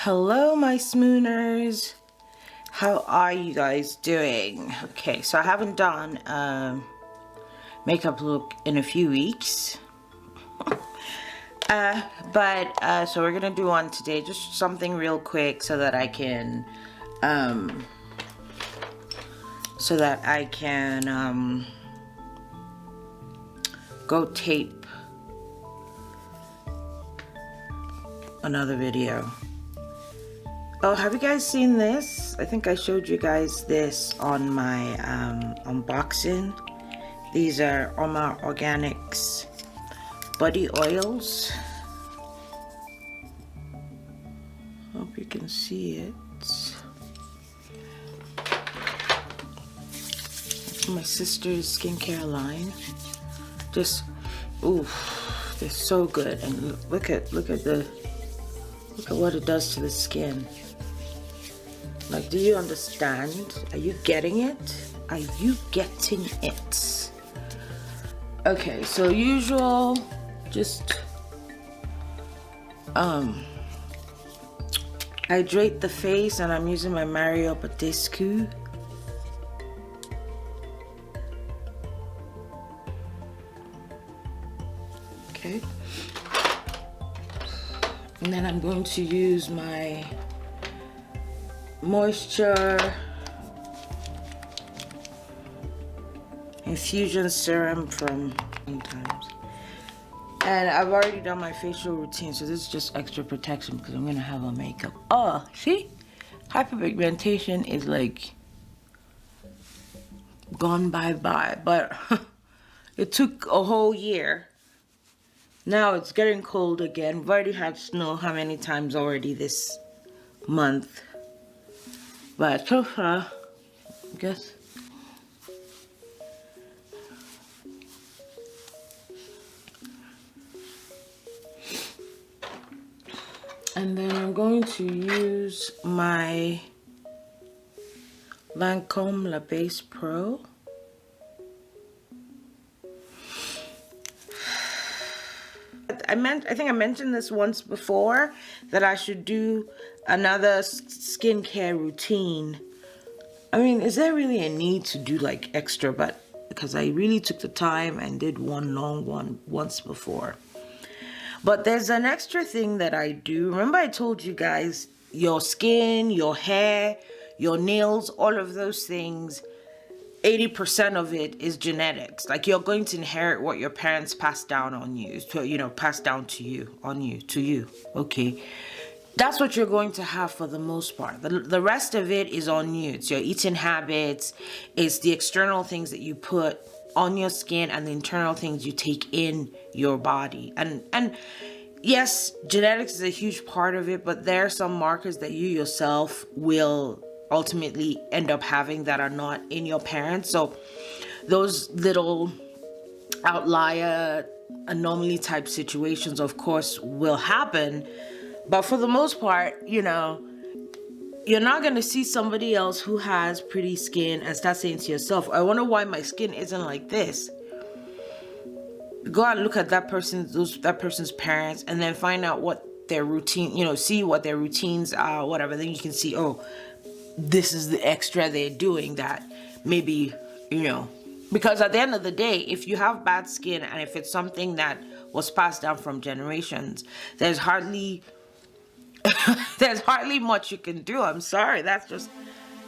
Hello, my Smooners. How are you guys doing? Okay, so I haven't done a makeup look in a few weeks. So we're gonna do one today, just something real quick so that I can go tape another video. Oh, have you guys seen this? I think I showed you guys this on my unboxing. These are Oma Organics body oils. Hope you can see it. My sister's skincare line. Just, ooh, they're so good. And look at what it does to the skin. Like, do you understand? Are you getting it? Are you getting it? Okay, so usual, just hydrate the face, and I'm using my Mario Badescu. Okay. And then I'm going to use my moisture infusion serum from Sometimes. And I've already done my facial routine, so this is just extra protection because I'm gonna have a makeup. Oh, see? Hyperpigmentation is like gone bye-bye, but it took a whole year. Now it's getting cold again. We've already had snow how many times already this month? But so far, I guess. And then I'm going to use my Lancome La Base Pro. I think I mentioned this once before, that I should do another skincare routine. I mean, is there really a need to do like extra? But because I really took the time and did one long one once before. But there's an extra thing that I do. Remember I told you guys, your skin, your hair, your nails, all of those things, 80% of it is genetics. Like, you're going to inherit what your parents passed down on you, passed down to you, to you. Okay. That's what you're going to have for the most part. The rest of it is on you. It's your eating habits. It's the external things that you put on your skin and the internal things you take in your body. And yes, genetics is a huge part of it, but there are some markers that you yourself will ultimately end up having that are not in your parents. So those little outlier anomaly type situations, of course, will happen. But for the most part, you're not going to see somebody else who has pretty skin and start saying to yourself, I wonder why my skin isn't like this. Go out and look at that person's parents, and then find out what their routine, see what their routines are, whatever. Then you can see, oh, this is the extra they're doing that maybe, because at the end of the day, if you have bad skin and if it's something that was passed down from generations, there's hardly much you can do. I'm sorry. That's just,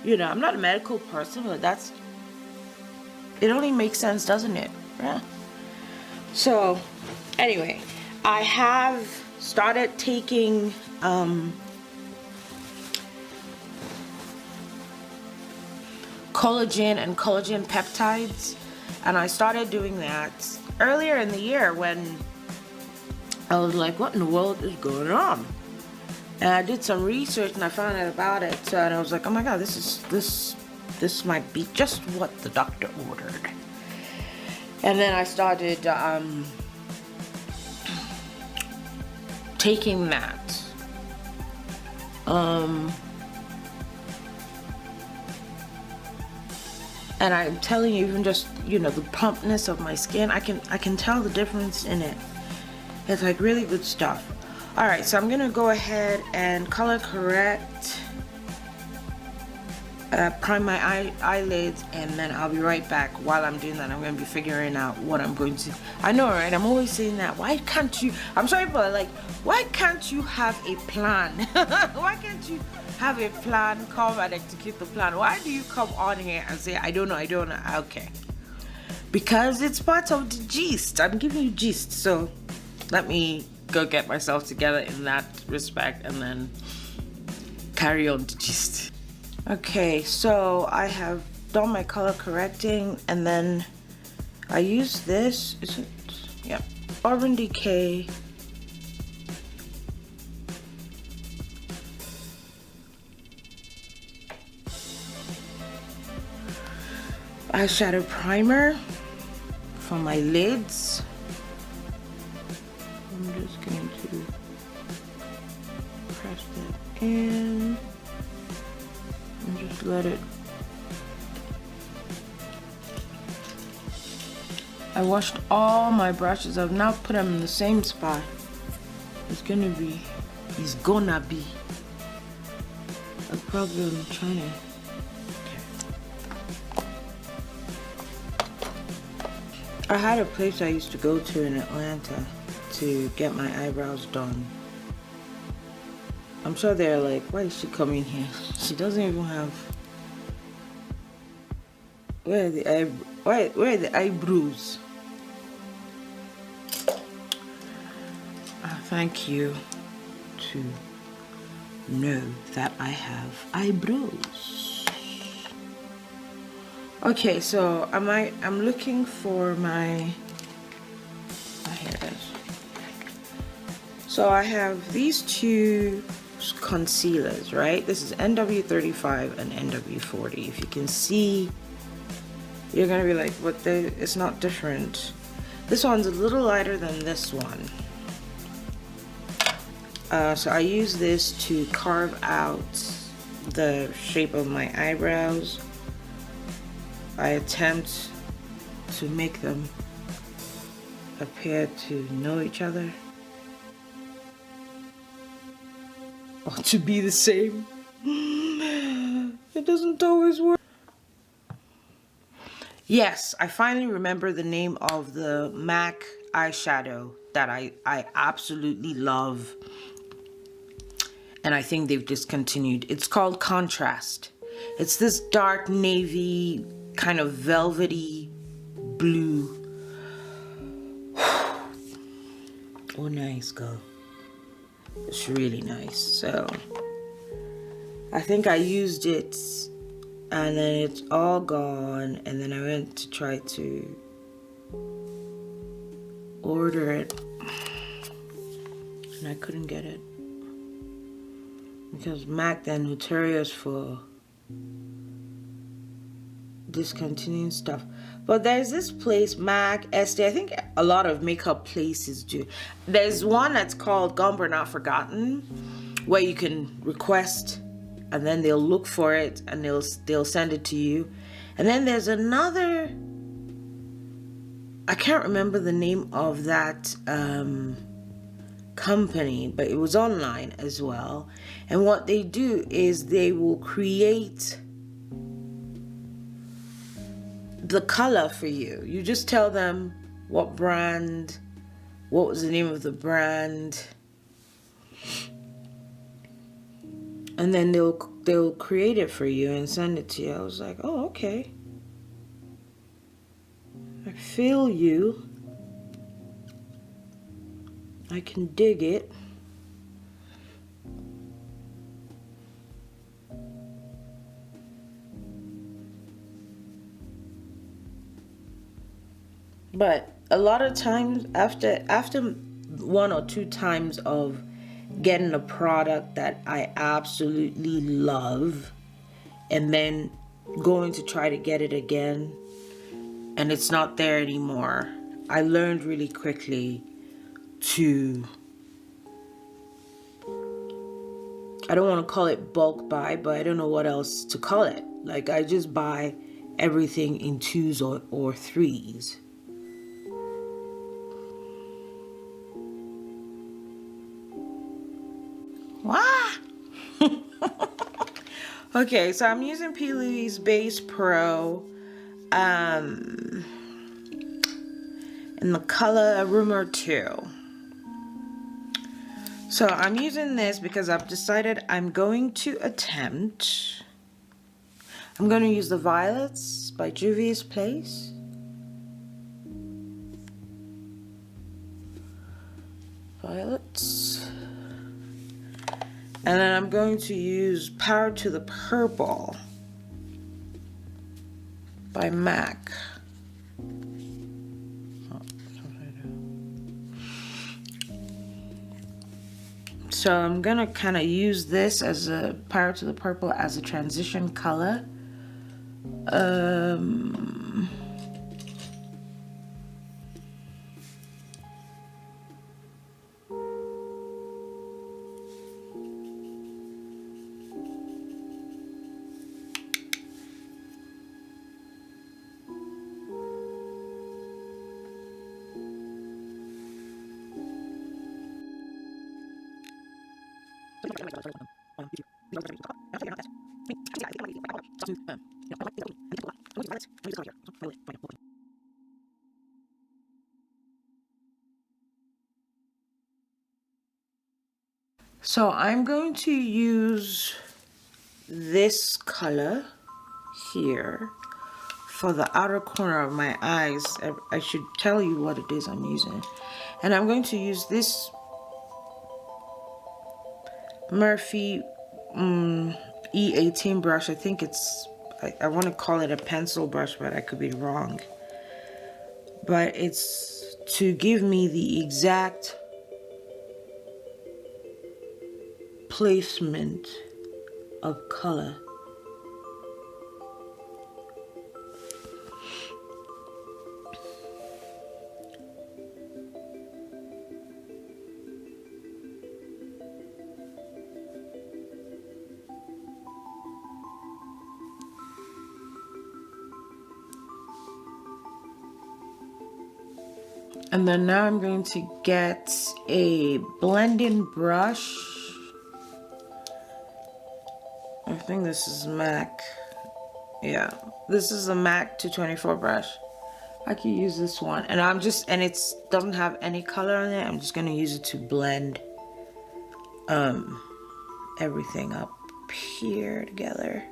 I'm not a medical person, but it only makes sense, doesn't it? Yeah. So anyway, I have started taking collagen and collagen peptides, and I started doing that earlier in the year when I was like, what in the world is going on? And I did some research and I found out about it, and I was like, oh my god, this might be just what the doctor ordered. And then I started taking that. And I'm telling you, even just, the plumpness of my skin, I can tell the difference in it. It's like really good stuff. All right, so I'm gonna go ahead and color correct, prime my eyelids, and then I'll be right back. While I'm doing that, I'm gonna be figuring out what I'm going to. I know, right? I'm always saying that. Why can't you? I'm sorry, but like, why can't you have a plan? Why can't you have a plan, come and execute the plan? Why do you come on here and say, I don't know, I don't know? Okay. Because it's part of the gist. I'm giving you gist. So let me go get myself together in that respect and then carry on the gist. Okay, so I have done my color correcting, and then I use this. Is it? Yeah. Urban Decay. Eyeshadow primer for my lids. I'm just going to press that in and just let it. I washed all my brushes. I've now put them in the same spot. It's gonna be a problem trying to. I had a place I used to go to in Atlanta to get my eyebrows done. I'm sure they're like, why is she coming here? She doesn't even have. Where are the eyebrows? Thank you to know that I have eyebrows. Okay, so I'm looking for my. Here it is. So I have these two concealers, right? This is NW35 and NW40. If you can see, you're gonna be like, what? It's not different. This one's a little lighter than this one. So I use this to carve out the shape of my eyebrows. I attempt to make them appear to know each other, or to be the same. It doesn't always work. Yes, I finally remember the name of the MAC eyeshadow that I absolutely love. And I think they've discontinued. It's called Contrast. It's this dark navy, kind of velvety blue. Oh, nice, girl. It's really nice. So I think I used it and then it's all gone. And then I went to try to order it and I couldn't get it. Because MAC, they're notorious for discontinuing stuff. But there's this place, MAC, Estee, I think a lot of makeup places do. There's one that's called Gone But Not Forgotten, where you can request and then they'll look for it and they'll send it to you. And then there's another, I can't remember the name of that company, but it was online as well. And what they do is they will create the color for you. You just tell them what brand, what was the name of the brand, and then they'll create it for you and send it to you. I was like, oh, okay. I feel you. I can dig it. But a lot of times after one or two times of getting a product that I absolutely love and then going to try to get it again and it's not there anymore, I learned really quickly to, I don't want to call it bulk buy, but I don't know what else to call it. Like, I just buy everything in twos or threes. Okay, so I'm using P. Louise Base Pro in the color Rumor 2. So I'm using this because I've decided I'm going to use the Violets by Juvia's Place. Violets. And then I'm going to use Power to the Purple by MAC. So I'm gonna kind of use this as a Power to the Purple as a transition color. So I'm going to use this color here for the outer corner of my eyes. I should tell you what it is I'm using. And I'm going to use this Murphy E18 brush. I think it's, I want to call it a pencil brush, but I could be wrong. But it's to give me the exact placement of color. And then now I'm going to get a blending brush. I think this is MAC. Yeah, this is a MAC 224 brush. I could use this one, and it doesn't have any color on it. I'm just gonna use it to blend everything up here together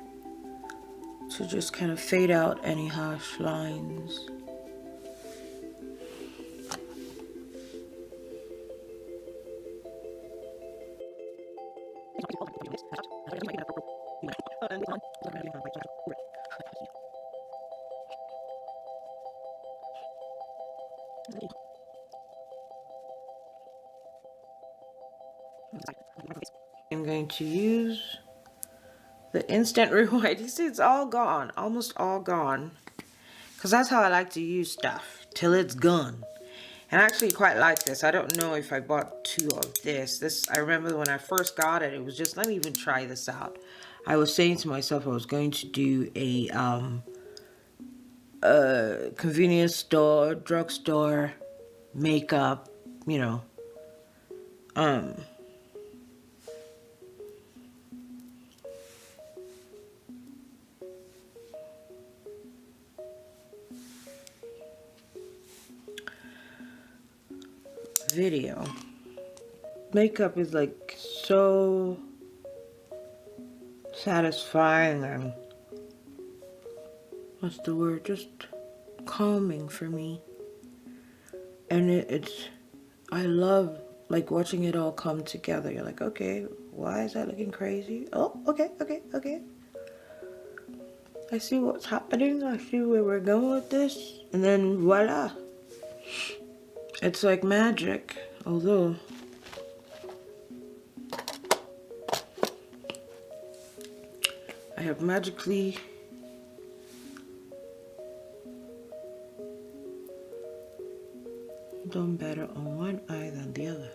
to just kind of fade out any harsh lines. I'm going to use the instant rewind. You see, it's all gone, almost all gone. Because that's how I like to use stuff, till it's gone. And I actually quite like this. I don't know if I bought 2 of this. I remember when I first got it, it was just, let me even try this out. I was saying to myself I was going to do a convenience store, drugstore, makeup, you know, video. Makeup is like so satisfying and what's the word, just calming for me. And I love like watching it all come together. You're like, okay, why is that looking crazy? Oh, okay. I see what's happening. I see where we're going with this. And then voila. It's like magic. Although I have magically done better on one eye than the other.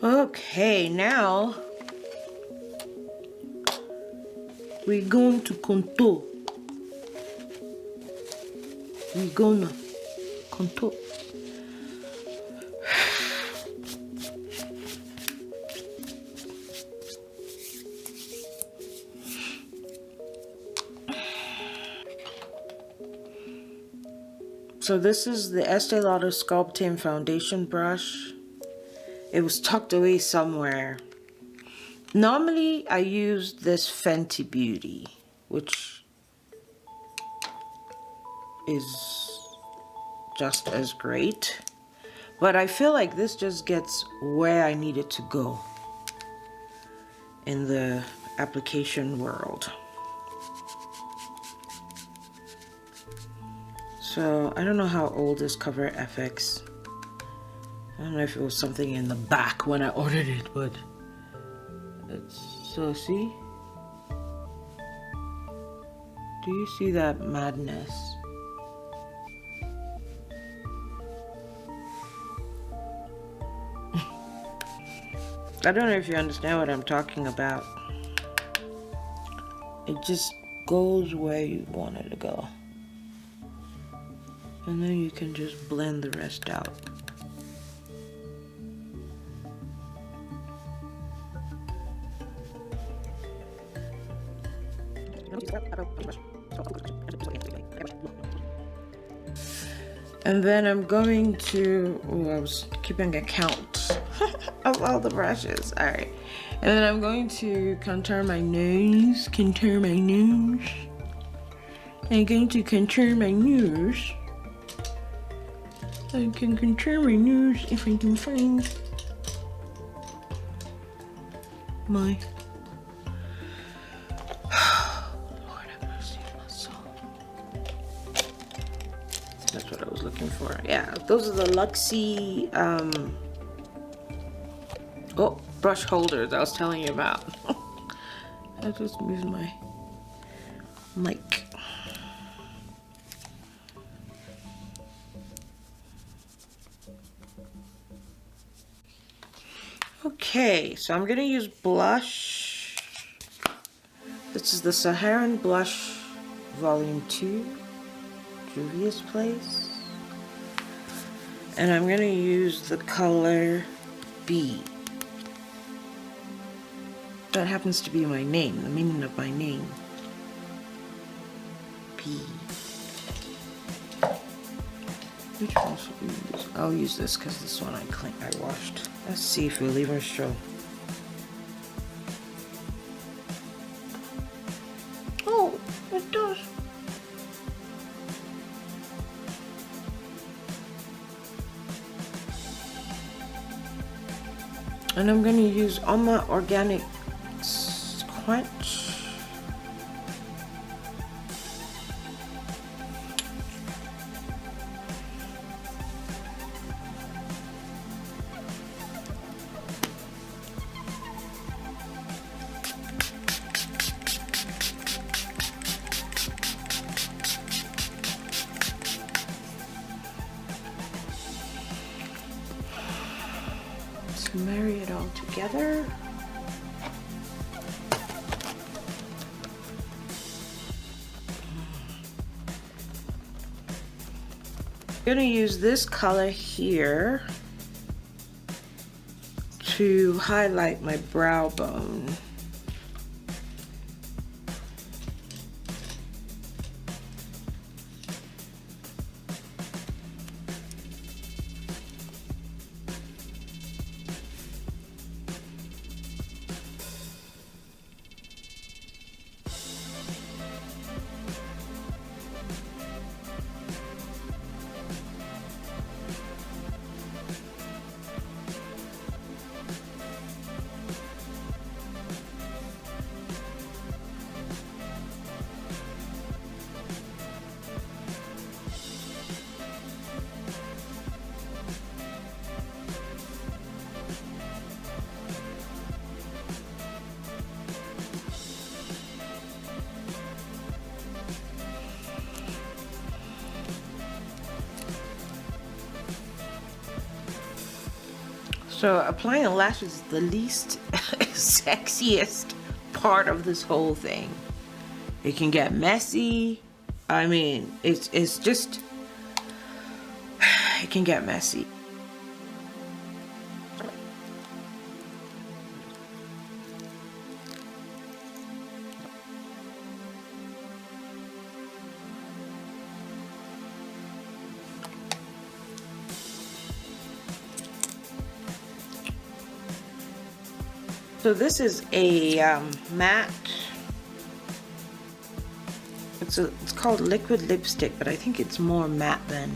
Okay, now we're going to contour. We're gonna contour. So this is the Estee Lauder Sculpting Foundation brush. It was tucked away somewhere. Normally I use this Fenty Beauty, which is just as great. But I feel like this just gets where I need it to go in the application world. So I don't know how old is Cover FX. I don't know if it was something in the back when I ordered it, but it's so see? Do you see that madness? I don't know if you understand what I'm talking about. It just goes where you want it to go. And then you can just blend the rest out. And then I'm going to, oh, I was keeping a count of all the brushes. All right. And then I'm going to contour my nose, I'm going to contour my nose. I can contour my nose if I can find my Lord have mercy on my soul. That's what I was looking for. Yeah, those are the Luxie brush holders I was telling you about. I just moved my mic. Okay, so I'm gonna use blush. This is the Saharan Blush Volume 2, Juvia's Place. And I'm gonna use the color B. That happens to be my name, the meaning of my name. B. Which one should we use? I'll use this because this one I washed. Let's see if we'll even show. Oh, it does. And I'm going to use Oma Organic Quench. Marry it all together. I'm going to use this color here to highlight my brow bone. So applying a lash is the least sexiest part of this whole thing. It can get messy. I mean, it's just, it can get messy. So this is a matte. It's called liquid lipstick, but I think it's more matte than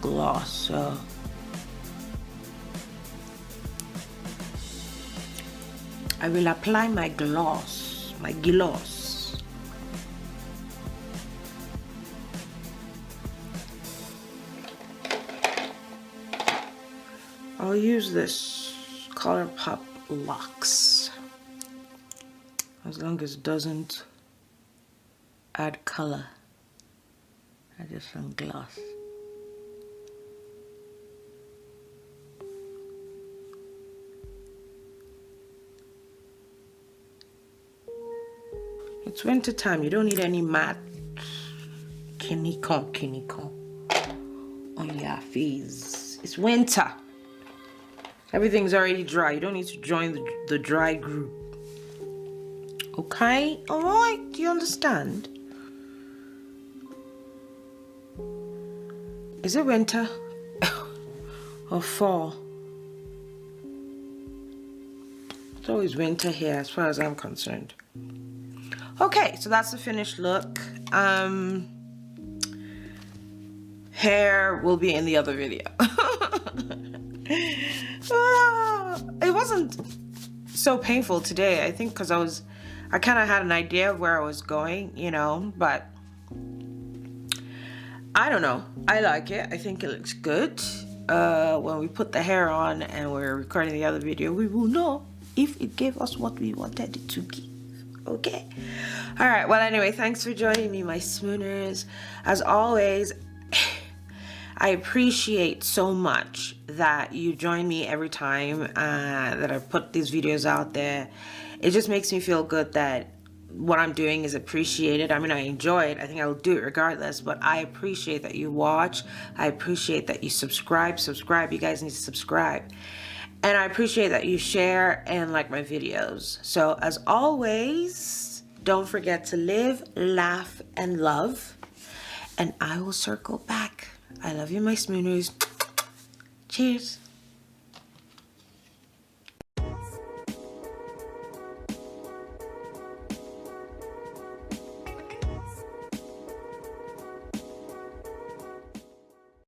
gloss. So I will apply my gloss. I'll use this ColourPop Luxe, as long as it doesn't add color. I just some gloss. It's winter time. You don't need any matte kinikon on your face. It's winter. Everything's already dry. You don't need to join the dry group. Okay? Alright, do you understand? Is it winter? Or fall? It's always winter here as far as I'm concerned. Okay, so that's the finished look. Hair will be in the other video. It wasn't so painful today, I think, because I kind of had an idea of where I was going, you know, but I don't know. I like it. I think it looks good. When we put the hair on and we're recording the other video, we will know if it gave us what we wanted it to give. Okay? All right. Well, anyway, thanks for joining me, my Smooners. As always, I appreciate so much that you join me every time that I put these videos out there. It just makes me feel good that what I'm doing is appreciated. I mean, I enjoy it. I think I will do it regardless, but I appreciate that you watch. I appreciate that you subscribe. You guys need to subscribe. And I appreciate that you share and like my videos. So as always, don't forget to live, laugh, and love. And I will circle back. I love you, my Smooners. Cheers.